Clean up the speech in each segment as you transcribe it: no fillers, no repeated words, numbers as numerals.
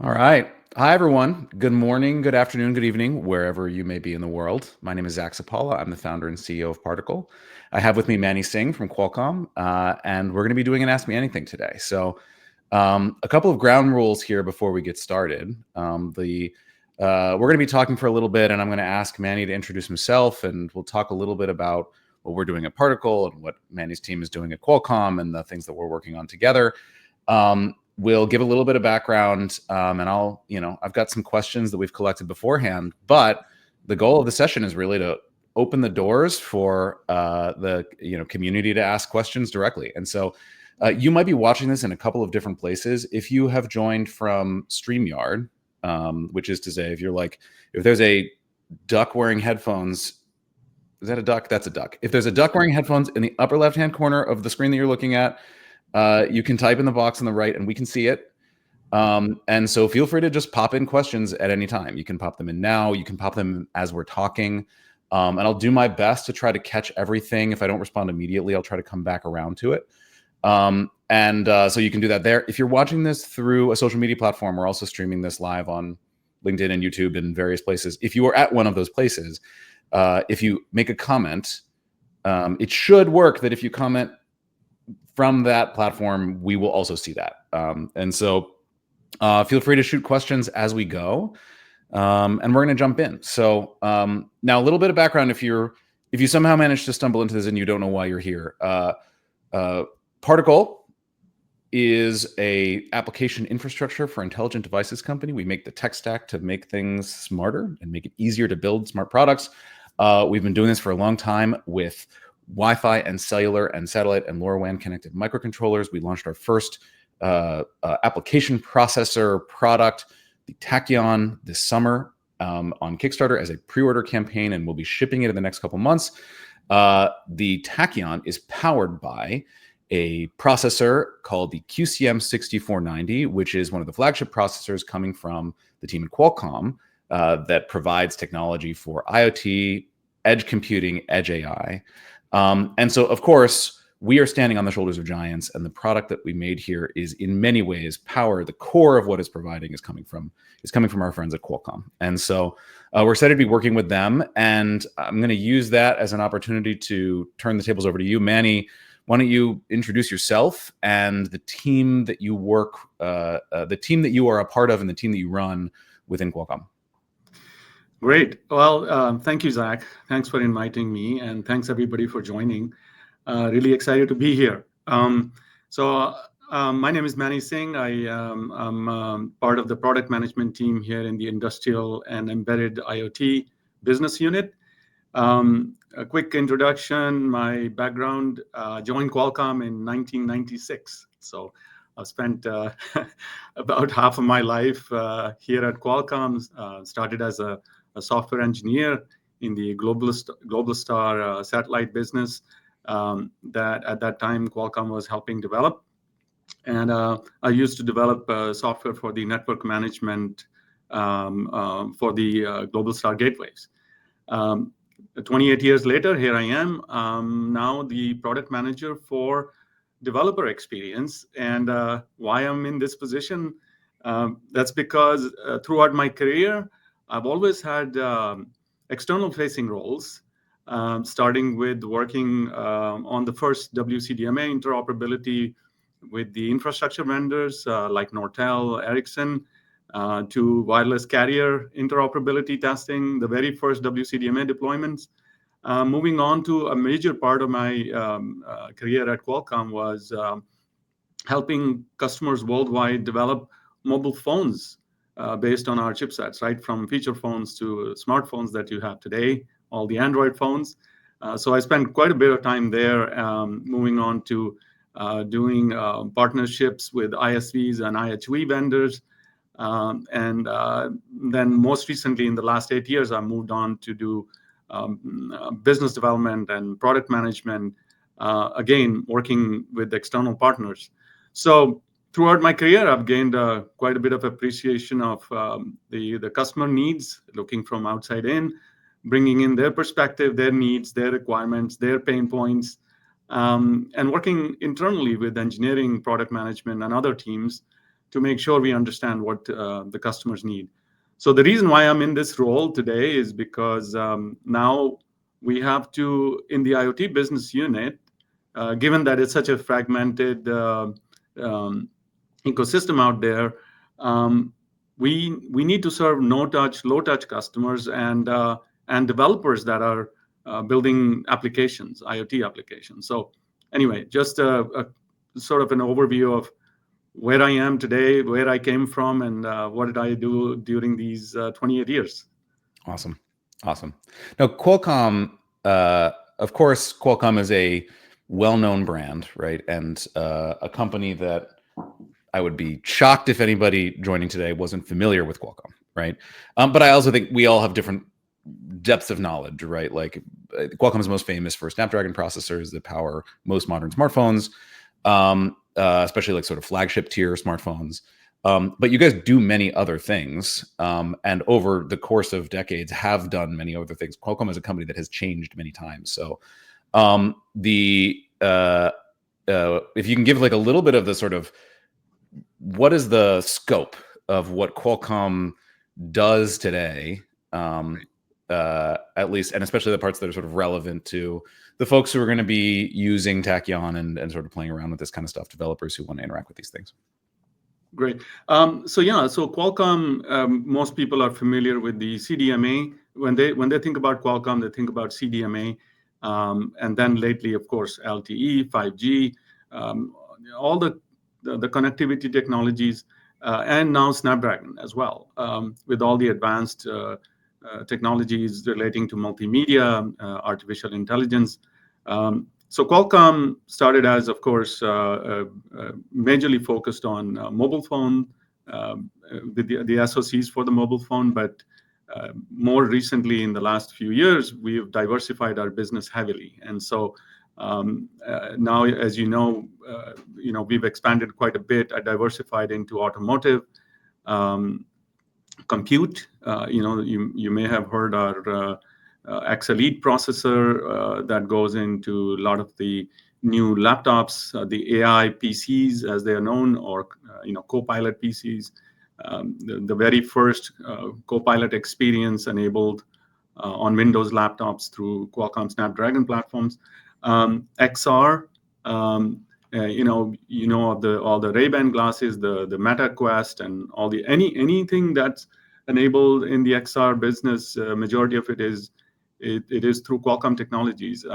All right. Hi, everyone. Good morning, good afternoon, good evening, wherever you may be in the world. My name is Zach Supalla. I'm the founder and CEO of Particle. I have with me Manny Singh from Qualcomm, and we're going to be doing an Ask Me Anything today. So, a couple of ground rules here before we get started. We're going to be talking for a little bit, and I'm going to ask Manny to introduce himself, and we'll talk a little bit about what we're doing at Particle and what Manny's team is doing at Qualcomm and the things that we're working on together. We'll give a little bit of background, and I've got some questions that we've collected beforehand, but the goal of the session is really to open the doors for the community to ask questions directly. And so you might be watching this in a couple of different places. If you have joined from StreamYard, which is to say, if there's a duck wearing headphones, is that a duck? That's a duck. If there's a duck wearing headphones in the upper left-hand corner of the screen that you're looking at, you can type in the box on the right and we can see it. And so feel free to just pop in questions at any time. You can pop them in now. You can pop them as we're talking. And I'll do my best to try to catch everything. If I don't respond immediately, I'll try to come back around to it. So you can do that there. If you're watching this through a social media platform, we're also streaming this live on LinkedIn and YouTube and various places. If you are at one of those places, if you make a comment, it should work that if you comment from that platform, we will also see that. And so feel free to shoot questions as we go. And we're going to jump in. So now a little bit of background. If you somehow managed to stumble into this and you don't know why you're here, Particle is a application infrastructure for intelligent devices company. We make the tech stack to make things smarter and make it easier to build smart products. We've been doing this for a long time with Wi-Fi and cellular and satellite and LoRaWAN connected microcontrollers. We launched our first application processor product, the Tachyon, this summer on Kickstarter as a pre-order campaign, and we'll be shipping it in the next couple months. The Tachyon is powered by a processor called the QCM6490, which is one of the flagship processors coming from the team at Qualcomm that provides technology for IoT, edge computing, edge AI. And so, of course, we are standing on the shoulders of giants, and the product that we made here is in many ways power. The core of what it's providing is coming from our friends at Qualcomm. And so we're excited to be working with them. And I'm going to use that as an opportunity to turn the tables over to you, Manny. Why don't you introduce yourself and the team that you work, the team that you are a part of, and the team that you run within Qualcomm? Great. Well, thank you, Zach. Thanks for inviting me, and thanks everybody for joining. Really excited to be here. My name is Manny Singh. I'm part of the product management team here in the Industrial and Embedded IoT business unit. A quick introduction, my background, joined Qualcomm in 1996. So I've spent about half of my life here at Qualcomm. Started as a software engineer in the Globalstar satellite business that at that time Qualcomm was helping develop. And I used to develop software for the network management for the Globalstar gateways. 28 years later, here I am, now the product manager for developer experience. And why I'm in this position, that's because throughout my career, I've always had external facing roles, starting with working on the first WCDMA interoperability with the infrastructure vendors like Nortel, Ericsson, to wireless carrier interoperability testing, the very first WCDMA deployments. Moving on to a major part of my career at Qualcomm was helping customers worldwide develop mobile phones based on our chipsets, right? From feature phones to smartphones that you have today, all the Android phones. So I spent quite a bit of time there, moving on to doing partnerships with ISVs and IHV vendors. And then most recently, in the last 8 years, I moved on to do business development and product management, again, working with external partners. So throughout my career, I've gained quite a bit of appreciation of the customer needs, looking from outside in, bringing in their perspective, their needs, their requirements, their pain points, and working internally with engineering, product management, and other teams to make sure we understand what the customers need. So the reason why I'm in this role today is because now we have to, in the IoT business unit, given that it's such a fragmented ecosystem out there, we need to serve no-touch, low-touch customers and developers that are building applications, IoT applications. So anyway, just a sort of an overview of where I am today, where I came from, and what did I do during these 28 years. Awesome. Now, Qualcomm, of course, Qualcomm is a well-known brand, right? And a company that I would be shocked if anybody joining today wasn't familiar with Qualcomm, right? But I also think we all have different depths of knowledge, right? Like Qualcomm is most famous for Snapdragon processors that power most modern smartphones, especially like sort of flagship tier smartphones. But you guys do many other things, and over the course of decades have done many other things. Qualcomm is a company that has changed many times. So if you can give like a little bit of the sort of what is the scope of what Qualcomm does today, at least, and especially the parts that are sort of relevant to the folks who are going to be using Tachyon and sort of playing around with this kind of stuff, developers who want to interact with these things. Great. So Qualcomm, most people are familiar with the CDMA. When they think about Qualcomm, they think about CDMA, and then lately, of course, LTE, 5G, all the connectivity technologies, and now Snapdragon as well, with all the advanced technologies relating to multimedia, artificial intelligence. So Qualcomm started as, of course, majorly focused on mobile phone, the SoCs for the mobile phone, but more recently, in the last few years, we've diversified our business heavily. And so now, as you know, we've expanded quite a bit, diversified into automotive, compute. You may have heard our X Elite processor that goes into a lot of the new laptops, the AI PCs, as they are known, or Copilot PCs. The very first Copilot experience enabled on Windows laptops through Qualcomm Snapdragon platforms. XR, of all the Ray-Ban glasses, the Meta Quest, and all the anything that's enabled in the XR business. Majority of it is through Qualcomm technologies.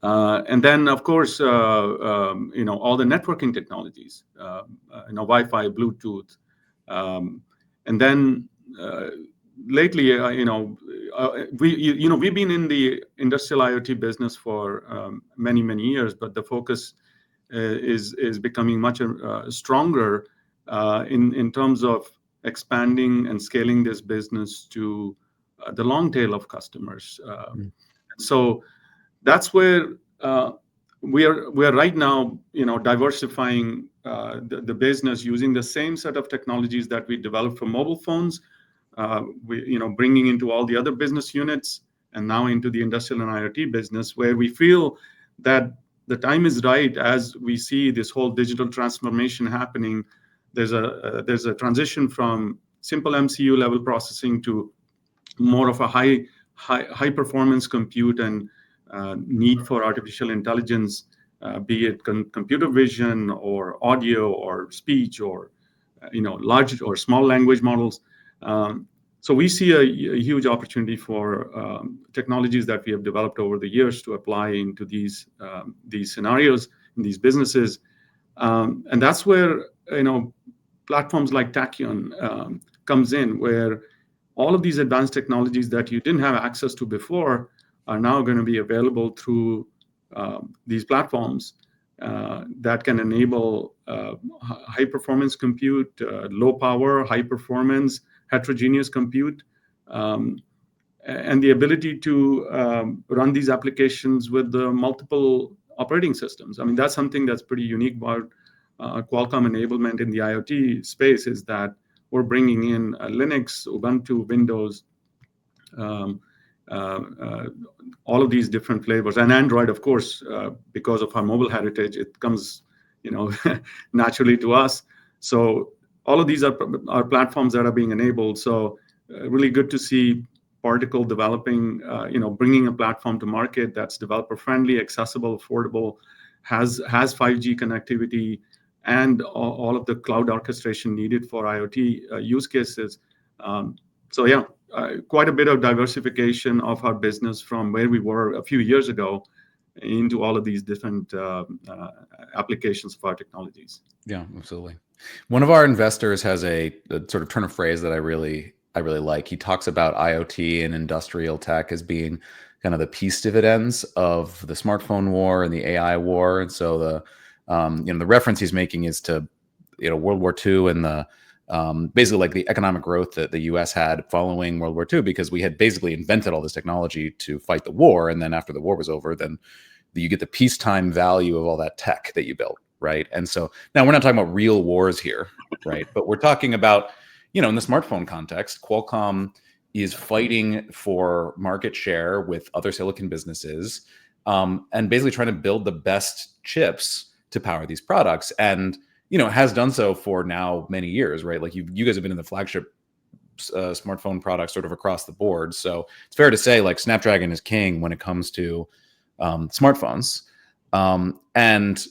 And then, of course, all the networking technologies, Wi-Fi, Bluetooth, and then lately, we've been in the industrial IoT business for many years, but the focus is becoming much stronger in terms of expanding and scaling this business to the long tail of customers. So that's where we are right now, diversifying the business using the same set of technologies that we developed for mobile phones. Bringing into all the other business units and now into the industrial and IoT business, where we feel that the time is right as we see this whole digital transformation happening. There's a transition from simple MCU level processing to more of a high performance compute and need for artificial intelligence, be it computer vision or audio or speech or large or small language models. So we see a huge opportunity for technologies that we have developed over the years to apply into these scenarios in these businesses, and that's where platforms like Tachyon comes in, where all of these advanced technologies that you didn't have access to before are now going to be available through these platforms that can enable high performance compute, low power, high performance, heterogeneous compute, and the ability to run these applications with the multiple operating systems. I mean, that's something that's pretty unique about Qualcomm enablement in the IoT space, is that we're bringing in Linux, Ubuntu, Windows, all of these different flavors, and Android, of course, because of our mobile heritage, it comes naturally to us. So all of these are platforms that are being enabled. So really good to see Particle developing, bringing a platform to market that's developer friendly, accessible, affordable, has 5G connectivity, and all of the cloud orchestration needed for IoT use cases. So yeah, quite a bit of diversification of our business from where we were a few years ago into all of these different applications of our technologies. Yeah, absolutely. One of our investors has a sort of turn of phrase that I really like. He talks about IoT and industrial tech as being kind of the peace dividends of the smartphone war and the AI war. And so the reference he's making is to World War II and the basically like the economic growth that the U.S. had following World War II, because we had basically invented all this technology to fight the war, and then after the war was over, then you get the peacetime value of all that tech that you built. Right. And so now we're not talking about real wars here, right? But we're talking about, in the smartphone context, Qualcomm is fighting for market share with other silicon businesses, and basically trying to build the best chips to power these products. And, has done so for now many years, right? Like you guys have been in the flagship smartphone products sort of across the board. So it's fair to say like Snapdragon is king when it comes to smartphones. And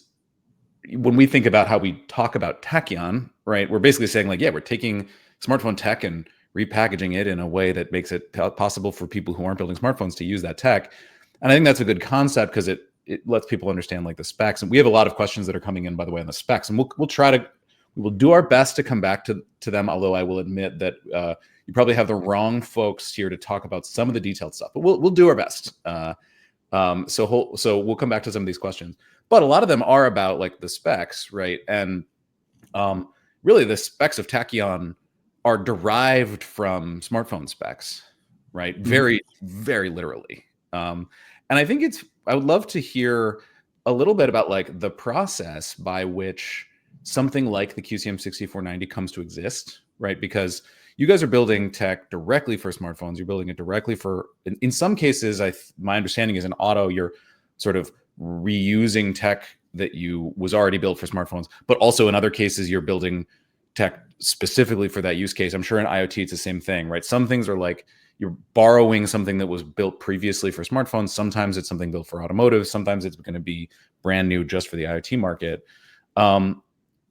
when we think about how we talk about Tachyon, right, we're basically saying like, yeah, we're taking smartphone tech and repackaging it in a way that makes it possible for people who aren't building smartphones to use that tech. And I think that's a good concept because it lets people understand like the specs. And we have a lot of questions that are coming in, by the way, on the specs, and we will do our best to come back to them. Although I will admit that you probably have the wrong folks here to talk about some of the detailed stuff, but we'll do our best. So we'll come back to some of these questions. But a lot of them are about like the specs, right? And really the specs of Tachyon are derived from smartphone specs, right? Very, very literally. And I think I would love to hear a little bit about like the process by which something like the QCM6490 comes to exist, right? Because you guys are building tech directly for smartphones. You're building it directly for, in some cases, my understanding is in auto, you're sort of reusing tech that was already built for smartphones, but also in other cases, you're building tech specifically for that use case. I'm sure in IoT, it's the same thing, right? Some things are like you're borrowing something that was built previously for smartphones. Sometimes it's something built for automotive. Sometimes it's going to be brand new just for the IoT market.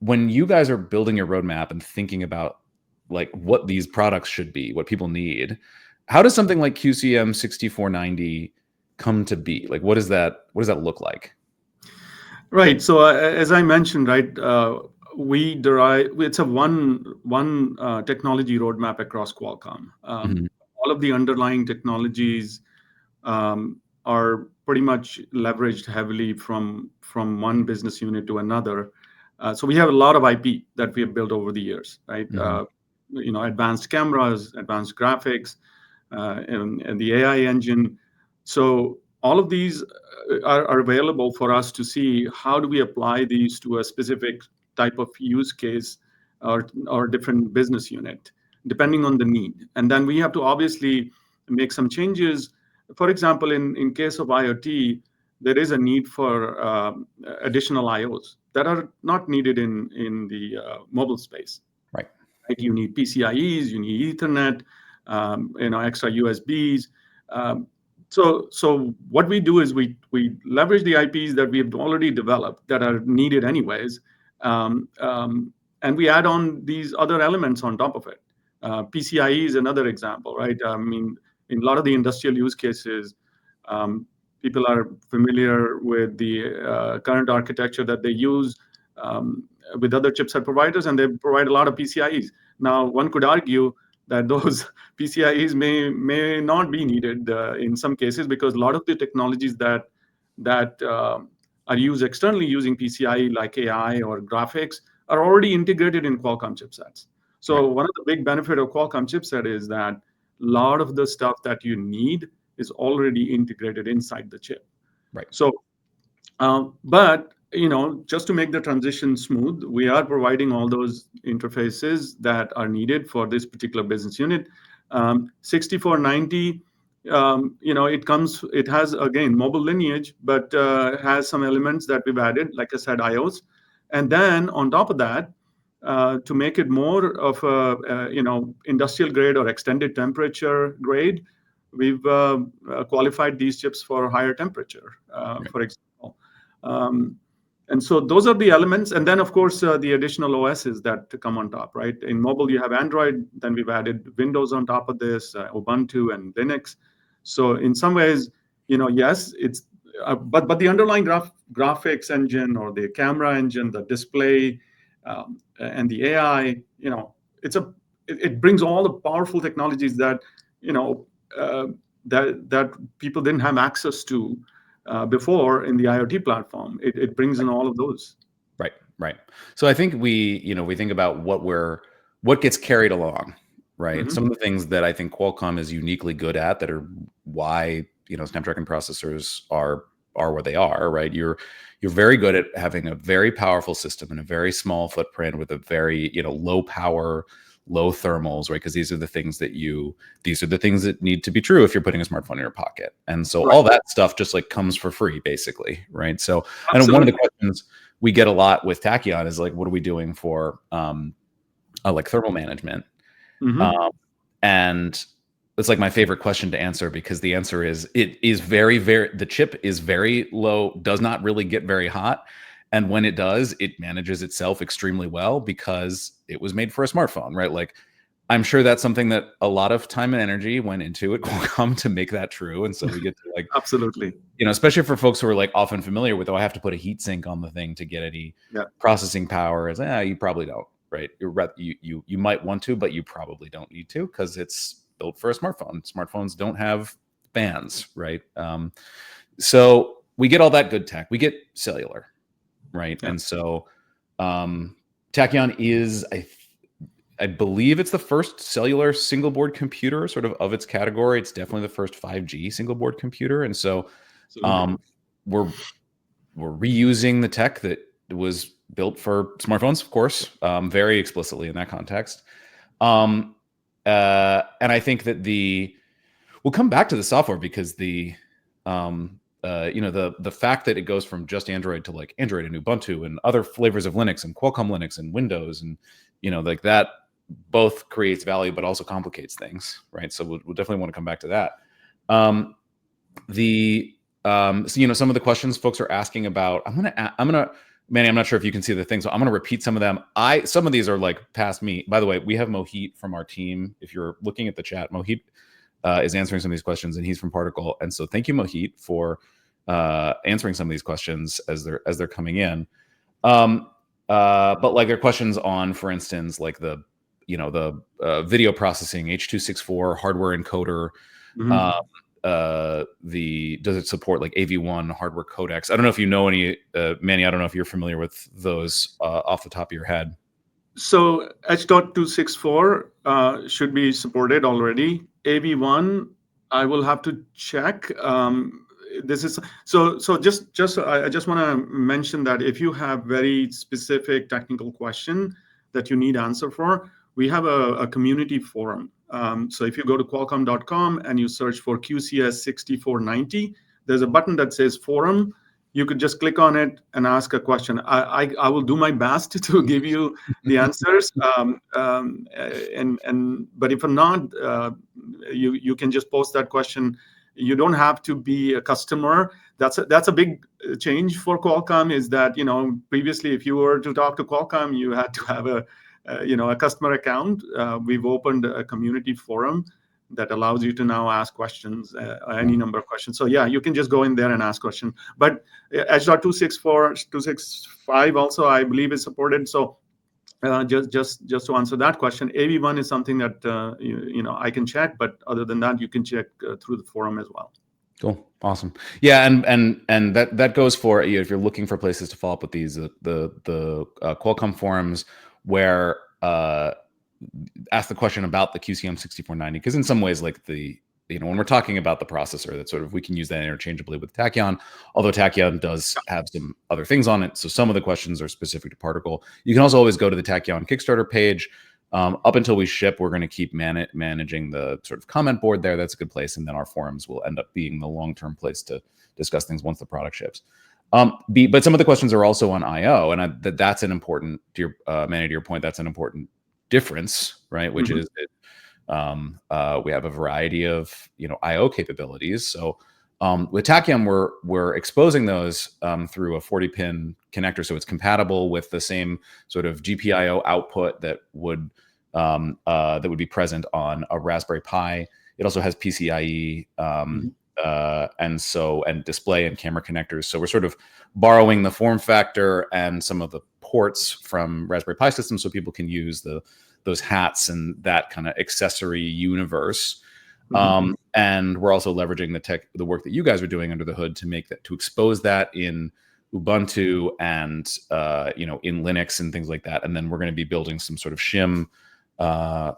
When you guys are building your roadmap and thinking about like what these products should be, what people need, how does something like QCM6490 come to be? Like, what does that look like? Right. So as I mentioned, right, it's a one technology roadmap across Qualcomm. All of the underlying technologies are pretty much leveraged heavily from one business unit to another. So we have a lot of IP that we have built over the years, right? Advanced cameras, advanced graphics, and the AI engine. So all of these are available for us to see how do we apply these to a specific type of use case or different business unit, depending on the need. And then we have to obviously make some changes. For example, in case of IoT, there is a need for additional IOs that are not needed in the mobile space. Right. You need PCIe's, you need Ethernet, extra USBs. So what we do is we leverage the IPs that we have already developed that are needed anyways, and we add on these other elements on top of it. PCIe is another example, right? I mean, in a lot of the industrial use cases, people are familiar with the current architecture that they use with other chipset providers, and they provide a lot of PCIe's. Now, one could argue that those PCIe's may not be needed in some cases, because a lot of the technologies that are used externally using PCIe, like AI or graphics, are already integrated in Qualcomm chipsets. So one of the big benefit of Qualcomm chipset is that a lot of the stuff that you need is already integrated inside the chip. Right. So, but just to make the transition smooth, we are providing all those interfaces that are needed for this particular business unit. 6490, it has, again, mobile lineage, but has some elements that we've added, like I said, IOs. And then on top of that, to make it more of a industrial grade or extended temperature grade, we've qualified these chips for higher temperature, for example. And so those are the elements. And then, of course, the additional OSs that come on top, right? In mobile, you have Android. Then we've added Windows on top of this, Ubuntu and Linux. So in some ways, yes, it's but the underlying graphics engine or the camera engine, the display, and the AI, it brings all the powerful technologies that that people didn't have access to before in the IoT platform. It brings in all of those. Right. So I think we think about what gets carried along, right? Mm-hmm. Some of the things that I think Qualcomm is uniquely good at that are why Snapdragon processors are where they are, right? You're very good at having a very powerful system in a very small footprint with a very low power, low thermals, right? Because these are the things that need to be true if you're putting a smartphone in your pocket. And so all that stuff just like comes for free, basically, right? So I know one of the questions we get a lot with Tachyon is like, what are we doing for like thermal management? Mm-hmm. And it's like my favorite question to answer, because the answer is it is the chip is very low, does not really get very hot. And when it does, it manages itself extremely well because it was made for a smartphone, right? Like, I'm sure that's something that a lot of time and energy went into at Qualcomm to make that true. And so we get to like, absolutely, especially for folks who are like often familiar with, I have to put a heat sink on the thing to get any processing power. Is you probably don't, right? You might want to, but you probably don't need to because it's built for a smartphone. Smartphones don't have fans, right? So we get all that good tech. We get cellular, right? And so Tachyon is, I believe it's the first cellular single board computer sort of its category. It's definitely the first 5G single board computer. And so we're reusing the tech that was built for smartphones, of course, very explicitly in that context. And I think that we'll come back to the software because the fact that it goes from just Android to like Android and Ubuntu and other flavors of Linux and Qualcomm Linux and Windows and like that both creates value but also complicates things, right? So we'll definitely want to come back to that. So some of the questions folks are asking about, I'm gonna Manny, I'm not sure if you can see the thing, so I'm gonna repeat some of them. Some of these are like past me. By the way, we have Mohit from our team. If you're looking at the chat, Mohit is answering some of these questions, and he's from Particle. And so thank you, Mohit, for answering some of these questions as they're coming in. But like there are questions on, for instance, like the video processing, H.264 hardware encoder. Does it support like AV1 hardware codecs? I don't know if you know any, Manny, I don't know if you're familiar with those off the top of your head. So H.264 should be supported already. AV1, I will have to check. This is so I just want to mention that if you have very specific technical question that you need answer for, we have a community forum. So if you go to Qualcomm.com and you search for QCS6490, there's a button that says forum. You could just click on it and ask a question. I will do my best to give you the answers. But if not, you can just post that question. You don't have to be a customer. That's a big change for Qualcomm. Is that previously if you were to talk to Qualcomm, you had to have a customer account. We've opened a community forum that allows you to now ask questions, any number of questions. So yeah, you can just go in there and ask questions. But H.264, 265 also, I believe, is supported. So just to answer that question, AV1 is something that I can check, but other than that, you can check through the forum as well. Cool, awesome. Yeah, and that goes for if you're looking for places to follow up with these, the Qualcomm forums where ask the question about the QCM6490, because in some ways, like when we're talking about the processor, that sort of we can use that interchangeably with Tachyon, although Tachyon does have some other things on it. So some of the questions are specific to Particle. You can also always go to the Tachyon Kickstarter page. Up until we ship, we're going to keep managing the sort of comment board there. That's a good place. And then our forums will end up being the long-term place to discuss things once the product ships. But some of the questions are also on I/O, and that's an important, Manny, to your point, that's an important difference, right? Which is that we have a variety of I/O capabilities. So with Tachyon, we're exposing those through a 40-pin connector, so it's compatible with the same sort of GPIO output that would be present on a Raspberry Pi. It also has PCIe. And display and camera connectors. So we're sort of borrowing the form factor and some of the ports from Raspberry Pi systems, so people can use those hats and that kind of accessory universe. And we're also leveraging the work that you guys are doing under the hood to expose that in Ubuntu and in Linux and things like that. And then we're going to be building some sort of shim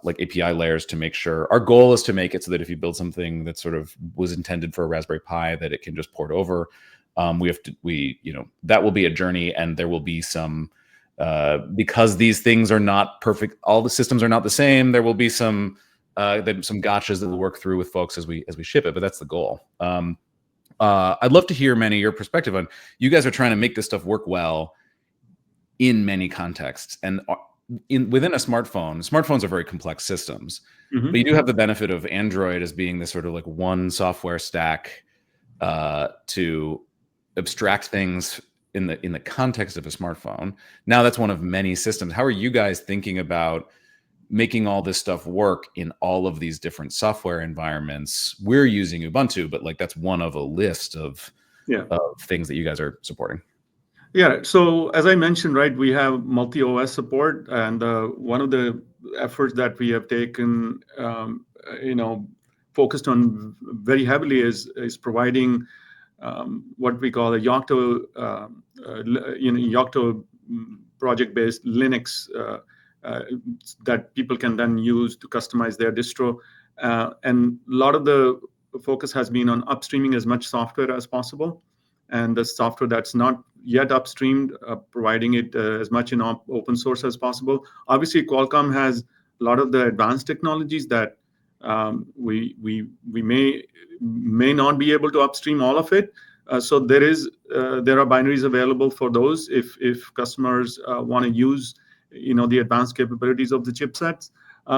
like API layers to make sure. Our goal is to make it so that if you build something that sort of was intended for a Raspberry Pi, that it can just port over. That will be a journey, and there will be some because these things are not perfect. All the systems are not the same. There will be some gotchas that we'll work through with folks as we ship it, but that's the goal. I'd love to hear, Manny, your perspective on, you guys are trying to make this stuff work well in many contexts, and within a smartphones are very complex systems, but you do have the benefit of Android as being this sort of like one software stack to abstract things in the context of a smartphone. Now that's one of many systems. How are you guys thinking about making all this stuff work in all of these different software environments? We're using Ubuntu, but like that's one of a list of things that you guys are supporting. Yeah. So as I mentioned, right, we have multi-OS support, and one of the efforts that we have taken, focused on very heavily is providing what we call a Yocto, Yocto project-based Linux that people can then use to customize their distro. And a lot of the focus has been on upstreaming as much software as possible. And the software that's not yet upstreamed, providing it as much in open source as possible. Obviously, Qualcomm has a lot of the advanced technologies that we may not be able to upstream all of it. So there are binaries available for those if customers want to use the advanced capabilities of the chipsets.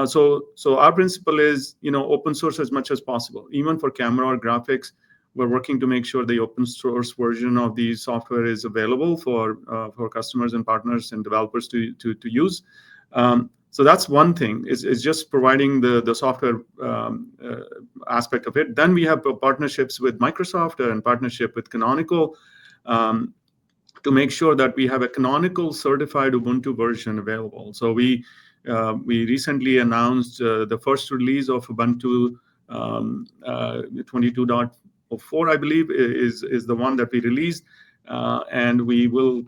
So our principle is open source as much as possible, even for camera or graphics. We're working to make sure the open source version of the software is available for customers and partners and developers to use. So that's one thing, is just providing the software aspect of it. Then we have partnerships with Microsoft and partnership with Canonical to make sure that we have a Canonical certified Ubuntu version available. So we recently announced the first release of Ubuntu 22.04, I believe, is the one that we released, and we will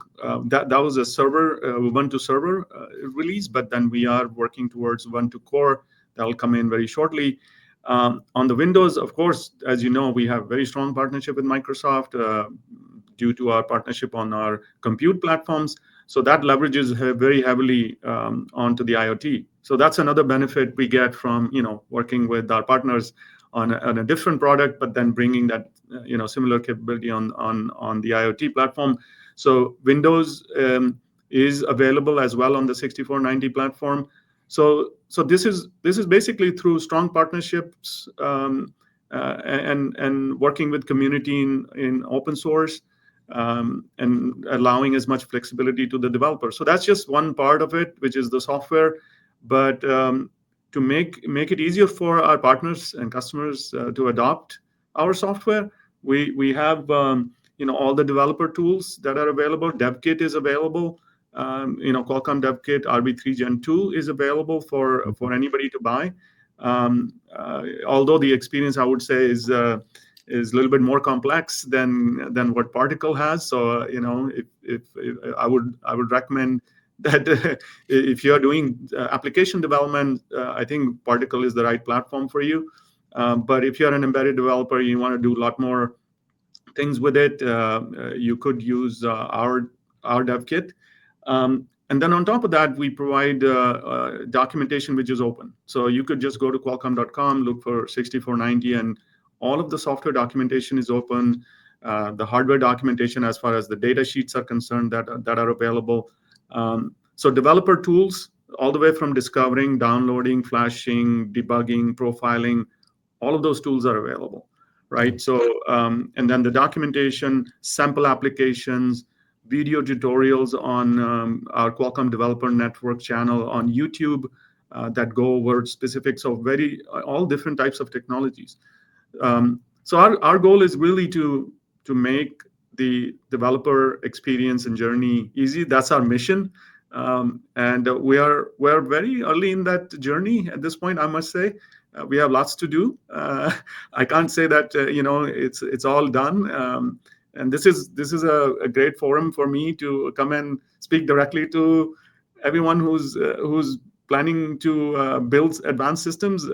that was a Ubuntu server release, but then we are working towards Ubuntu Core that will come in very shortly. On the Windows, of course, as you know, we have very strong partnership with Microsoft due to our partnership on our compute platforms. So that leverages very heavily onto the IoT. So that's another benefit we get from working with our partners on a different product, but then bringing that similar capability on the IoT platform. So Windows is available as well on the 6490 platform. So this is basically through strong partnerships and working with community in open source and allowing as much flexibility to the developer. So that's just one part of it, which is the software. But to make it easier for our partners and customers to adopt our software, we have all the developer tools that are available. DevKit is available. Qualcomm DevKit RB3 Gen 2 is available for anybody to buy. Although the experience, I would say, is a little bit more complex than what Particle has. So if I would recommend that if you are doing application development, I think Particle is the right platform for you. But if you're an embedded developer, you want to do a lot more things with it, you could use our DevKit. And then on top of that, we provide documentation which is open. So you could just go to Qualcomm.com, look for 6490, and all of the software documentation is open. the hardware documentation as far as the data sheets are concerned that are available. So developer tools, all the way from discovering, downloading, flashing, debugging, profiling, all of those tools are available, right? So, and then the documentation, sample applications, video tutorials on our Qualcomm Developer Network channel on YouTube that go over specifics of all different types of technologies. So our goal is really to make the developer experience and journey easy. That's our mission. And we're very early in that journey at this point, I must say. We have lots to do. I can't say that it's all done. And this is a great forum for me to come and speak directly to everyone who's planning to build advanced systems.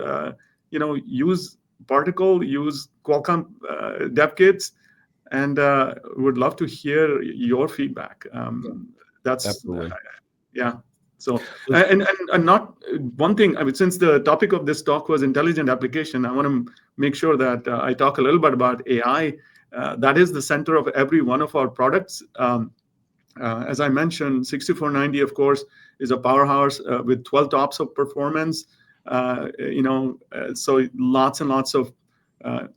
Use Particle, use Qualcomm dev kits, and would love to hear your feedback. That's Absolutely. yeah. So and not one thing. I mean, since the topic of this talk was intelligent application, I want to make sure that I talk a little bit about AI. That is the center of every one of our products. As I mentioned, 6490, of course, is a powerhouse with 12 tops of performance. So lots and lots of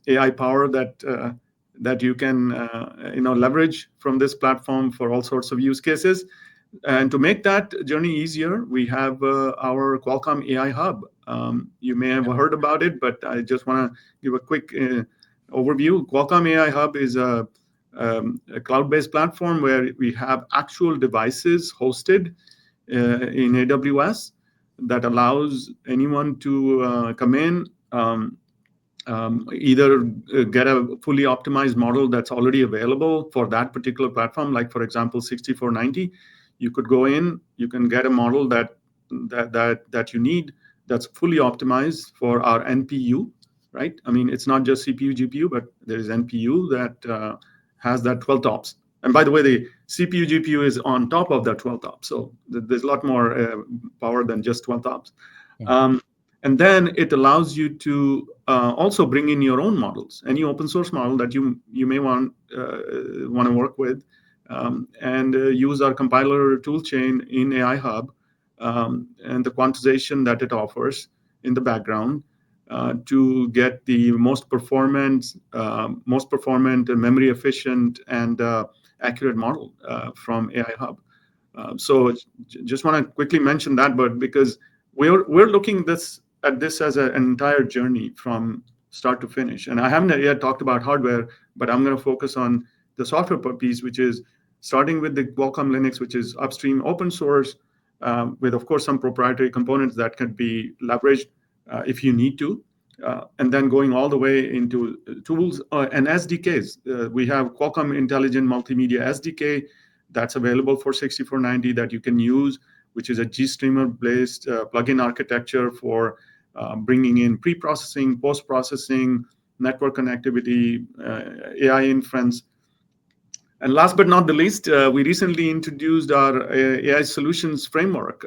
AI power that you can leverage from this platform for all sorts of use cases. And to make that journey easier, we have our Qualcomm AI Hub. You may have heard about it, but I just want to give a quick overview. Qualcomm AI Hub is a cloud-based platform where we have actual devices hosted in AWS that allows anyone to come in, either get a fully optimized model that's already available for that particular platform, like for example 6490. You could go in, you can get a model that you need that's fully optimized for our NPU, right? I mean, it's not just CPU, GPU, but there is NPU that has that 12 tops. And by the way, the CPU, GPU is on top of that 12 tops. So there's a lot more power than just 12 tops. And then it allows you to also bring in your own models, any open source model that you may want to work with, and use our compiler toolchain in AI Hub and the quantization that it offers in the background to get the most performant, memory efficient, and accurate model from AI Hub. So just want to quickly mention that, but because we're looking at this as an entire journey from start to finish. And I haven't yet talked about hardware, but I'm going to focus on the software piece, which is starting with the Qualcomm Linux, which is upstream open source, with, of course, some proprietary components that can be leveraged if you need to. And then going all the way into tools and SDKs. We have Qualcomm Intelligent Multimedia SDK that's available for 6490 that you can use, which is a GStreamer-based plugin architecture for bringing in pre-processing, post-processing, network connectivity, AI inference. And last but not the least, we recently introduced our AI solutions framework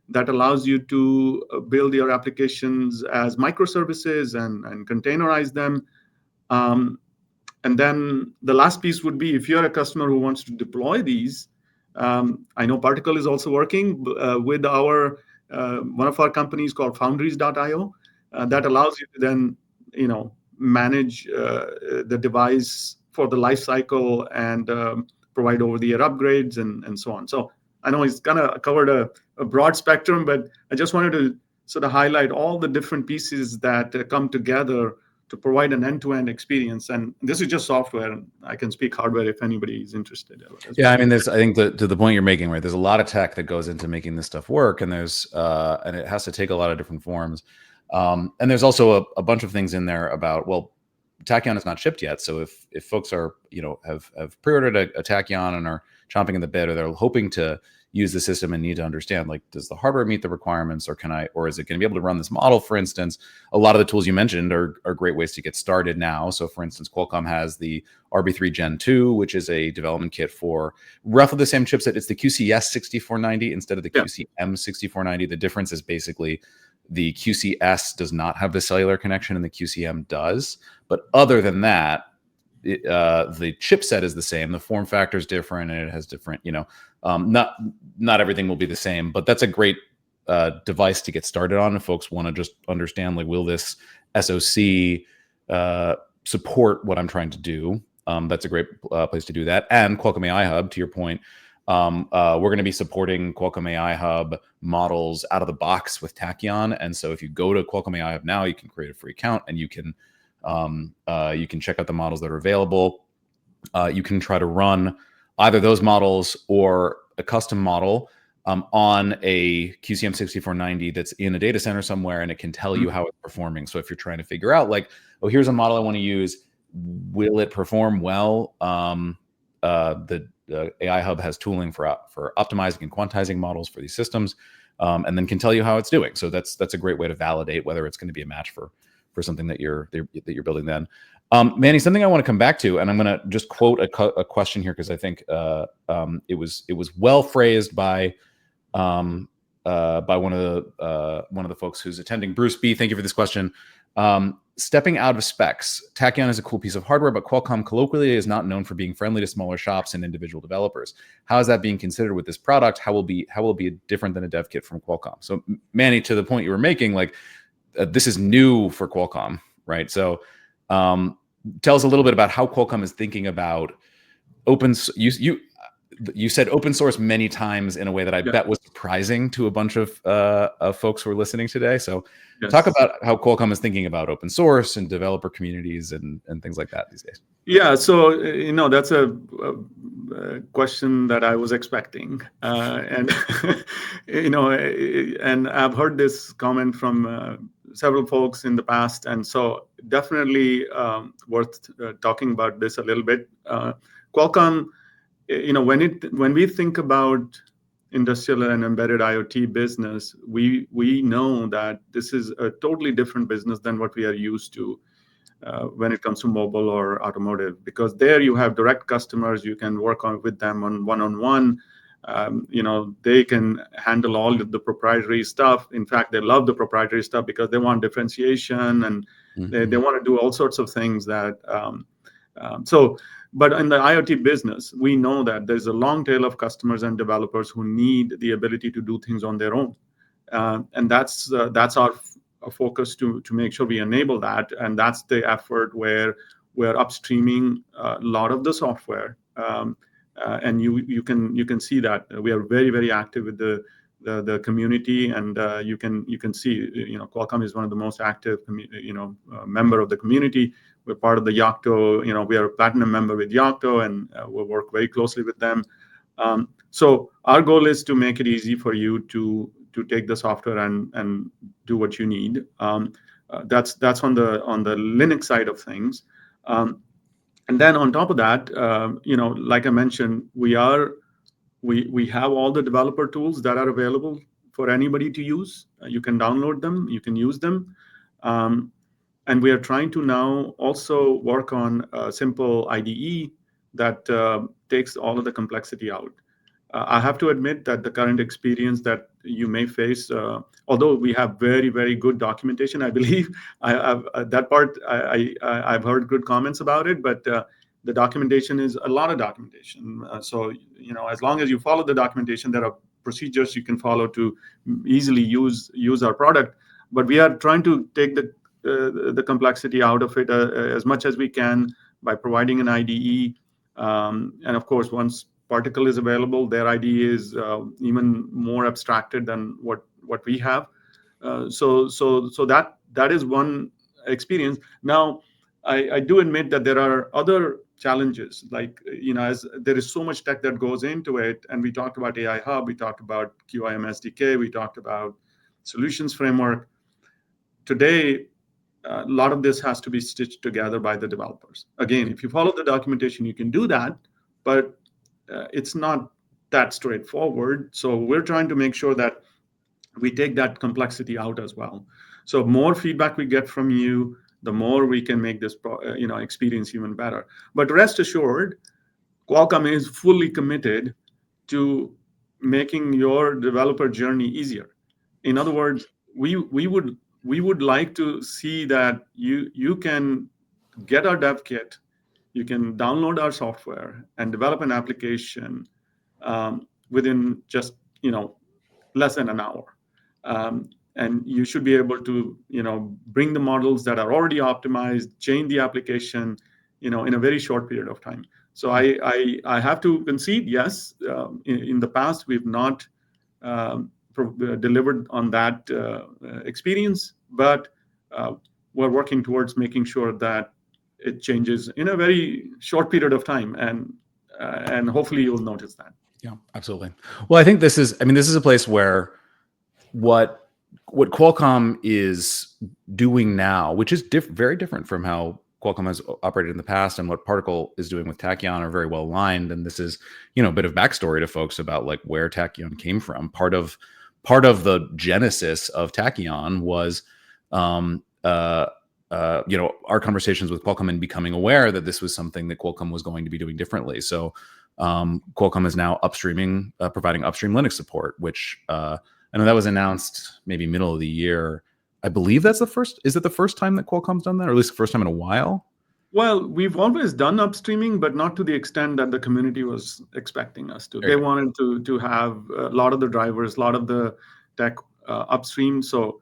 that allows you to build your applications as microservices and containerize them. And then the last piece would be if you're a customer who wants to deploy these. I know Particle is also working with one of our companies called Foundries.io that allows you to then manage the device for the life cycle and provide over-the-air upgrades and so on. So I know it's kind of covered a broad spectrum, but I just wanted to sort of highlight all the different pieces that come together to provide an end-to-end experience. And this is just software. I can speak hardware if anybody is interested. Yeah, I mean, I think to the point you're making, right? There's a lot of tech that goes into making this stuff work, and and it has to take a lot of different forms. And there's also a bunch of things in there about, well, Tachyon is not shipped yet. So if folks are, have pre-ordered a Tachyon and are chomping at the bit, or they're hoping to use the system and need to understand, like, does the hardware meet the requirements, or is it going to be able to run this model? For instance, a lot of the tools you mentioned are great ways to get started now. So for instance, Qualcomm has the RB3 Gen 2, which is a development kit for roughly the same chipset. It's the QCS6490 instead of the QCM6490. The difference is basically the QCS does not have the cellular connection and the QCM does. But other than that, the chipset is the same, the form factor is different, and it has different, not everything will be the same, but that's a great device to get started on if folks want to just understand, like, will this SoC support what I'm trying to do? That's a great place to do that. And Qualcomm AI Hub, to your point, we're going to be supporting Qualcomm AI Hub models out of the box with Tachyon. And so if you go to Qualcomm AI Hub now, you can create a free account and you can check out the models that are available. You can try to run either those models or a custom model on a QCM6490 that's in a data center somewhere, and it can tell you how it's performing. So if you're trying to figure out, like, oh, here's a model I want to use, will it perform well? The AI Hub has tooling for optimizing and quantizing models for these systems, and then can tell you how it's doing. So that's a great way to validate whether it's going to be a match for something that you're building then. Manny, something I want to come back to, and I'm going to just quote a question here because I think it was well phrased by one of the folks who's attending. Bruce B, thank you for this question. Stepping out of specs, Tachyon is a cool piece of hardware, but Qualcomm colloquially is not known for being friendly to smaller shops and individual developers. How is that being considered with this product? How will it be different than a dev kit from Qualcomm? So, Manny, to the point you were making, like, this is new for Qualcomm, right? So tell us a little bit about how Qualcomm is thinking about you said open source many times in a way that I bet was surprising to a bunch of folks who are listening today. So talk about how Qualcomm is thinking about open source and developer communities and things like that these days. Yeah, so that's a question that I was expecting, and and I've heard this comment from several folks in the past, and so definitely worth talking about this a little bit. Qualcomm, when we think about industrial and embedded IoT business, we know that this is a totally different business than what we are used to when it comes to mobile or automotive, because there you have direct customers, you can work with them on one-on-one. They can handle all of the proprietary stuff. In fact, they love the proprietary stuff because they want differentiation and they want to do all sorts of things that. But in the IoT business, we know that there's a long tail of customers and developers who need the ability to do things on their own, and that's our focus to make sure we enable that, and that's the effort where we're upstreaming a lot of the software, and you can see that we are very, very active with the community, and you can see Qualcomm is one of the most active member of the community. We're part of the Yocto, we are a platinum member with Yocto, and we work very closely with them. So our goal is to make it easy for you to take the software and do what you need. That's on the Linux side of things. And then on top of that, like I mentioned, we have all the developer tools that are available for anybody to use. You can download them, you can use them. And we are trying to now also work on a simple IDE that takes all of the complexity out. I have to admit that the current experience that you may face, although we have very, very good documentation, I believe, that part I've heard good comments about it, but the documentation is a lot of documentation. So as long as you follow the documentation, there are procedures you can follow to easily use our product. But we are trying to take the complexity out of it as much as we can by providing an IDE. And of course, once Particle is available, their IDE is even more abstracted than what we have. So that is one experience. Now, I do admit that there are other challenges, like as there is so much tech that goes into it, and we talked about AI Hub, we talked about QIM SDK, we talked about solutions framework. Today, a lot of this has to be stitched together by the developers. Again, if you follow the documentation, you can do that, but it's not that straightforward. So we're trying to make sure that we take that complexity out as well. So more feedback we get from you, the more we can make this experience even better. But rest assured, Qualcomm is fully committed to making your developer journey easier. In other words, we would like to see that you can get our dev kit, you can download our software and develop an application within just less than an hour. And you should be able to bring the models that are already optimized, change the application in a very short period of time. So I have to concede, yes, in the past we've not delivered on that experience, but we're working towards making sure that it changes in a very short period of time, and hopefully you'll notice that. Yeah, absolutely. Well, I think this is a place where what Qualcomm is doing now, which is very different from how Qualcomm has operated in the past, and what Particle is doing with Tachyon, are very well aligned. And this is, a bit of backstory to folks about like where Tachyon came from. Part of the genesis of Tachyon was, our conversations with Qualcomm and becoming aware that this was something that Qualcomm was going to be doing differently. So Qualcomm is now providing upstream Linux support, which I know that was announced maybe middle of the year. I believe that's is it the first time that Qualcomm's done that, or at least the first time in a while? Well, we've always done upstreaming, but not to the extent that the community was expecting us to. They wanted to have a lot of the drivers, a lot of the tech upstream. So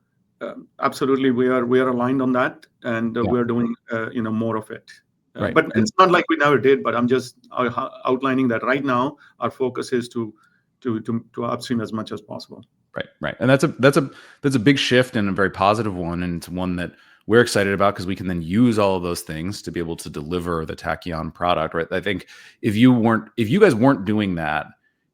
absolutely, we are aligned on that, and we're doing more of it. Right. But it's not like we never did. But I'm just outlining that right now our focus is to upstream as much as possible. Right, and that's a big shift and a very positive one, and it's one that we're excited about because we can then use all of those things to be able to deliver the Tachyon product. Right, I think if you guys weren't doing that,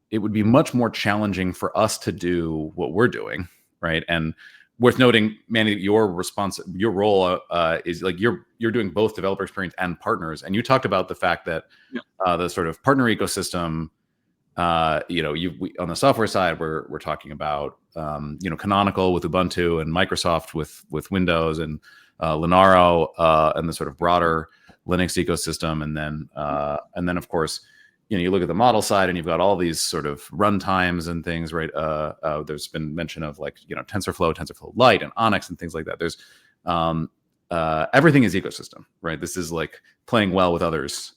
it would be much more challenging for us to do what we're doing. Right, and worth noting, Manny, your role is like you're doing both developer experience and partners, and you talked about the fact that the sort of partner ecosystem. On the software side, we're talking about Canonical with Ubuntu, and Microsoft with Windows, and Linaro and the sort of broader Linux ecosystem, and then of course you look at the model side and you've got all these sort of runtimes and things, right? There's been mention of like TensorFlow Lite, and Onyx and things like that. There's everything is ecosystem, right? This is like playing well with others,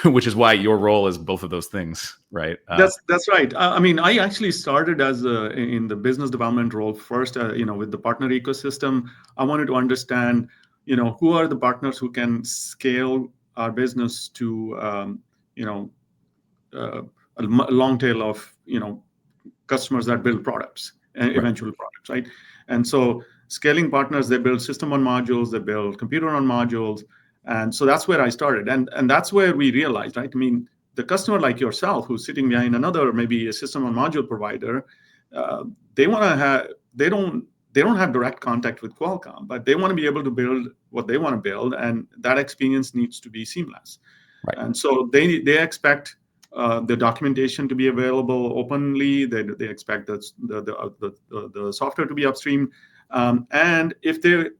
which is why your role is both of those things, right? That's right. I mean, I actually started in the business development role first, with the partner ecosystem. I wanted to understand, who are the partners who can scale our business to, a long tail of, customers that build products and eventual products, right? And so scaling partners, they build system on modules, they build computer on modules. And so that's where I started. And that's where we realized, right? I mean, the customer like yourself who's sitting behind another, maybe a system on module provider, they don't have direct contact with Qualcomm, but they want to be able to build what they want to build, and that experience needs to be seamless. Right. And so they expect the documentation to be available openly. They expect the software to be upstream, and if they're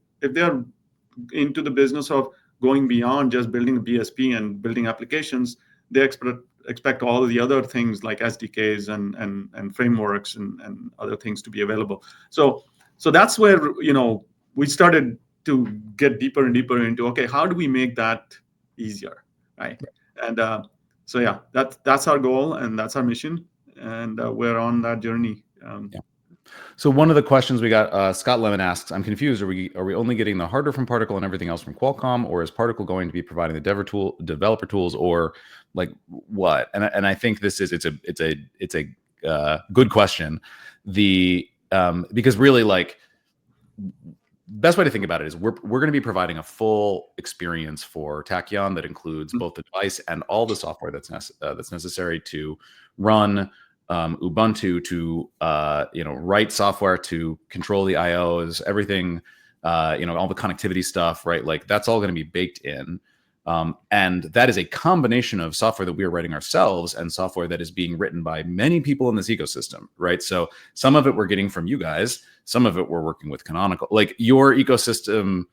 into the business of going beyond just building a BSP and building applications, they expect all of the other things like SDKs and frameworks and other things to be available. So that's where we started to get deeper and deeper into, okay, how do we make that easier, right? And so yeah, that's our goal and that's our mission, and we're on that journey. So one of the questions we got, Scott Lemon asks, I'm confused. Are we only getting the hardware from Particle and everything else from Qualcomm, or is Particle going to be providing the developer tools, or like what? And I think it's a good question. Because really, like, best way to think about it is we're going to be providing a full experience for Tachyon that includes both the device and all the software that's necessary to run Ubuntu, to write software, to control the IOs, everything, all the connectivity stuff, right? Like that's all going to be baked in. And that is a combination of software that we are writing ourselves and software that is being written by many people in this ecosystem, right? So some of it we're getting from you guys, some of it we're working with Canonical. Like your ecosystem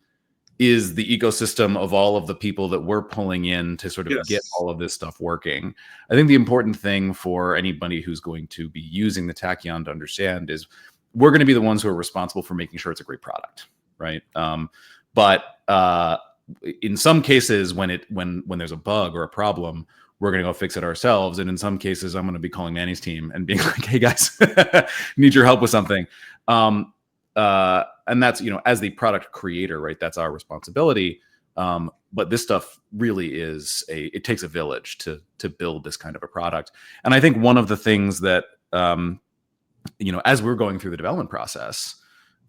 is the ecosystem of all of the people that we're pulling in to sort of get all of this stuff working. I think the important thing for anybody who's going to be using the Tachyon to understand is we're going to be the ones who are responsible for making sure it's a great product, right? But in some cases, when there's a bug or a problem, we're going to go fix it ourselves. And in some cases, I'm going to be calling Manny's team and being like, hey guys, need your help with something. And that's, as the product creator, right? That's our responsibility. But this stuff really it takes a village to build this kind of a product. And I think one of the things that, as we're going through the development process,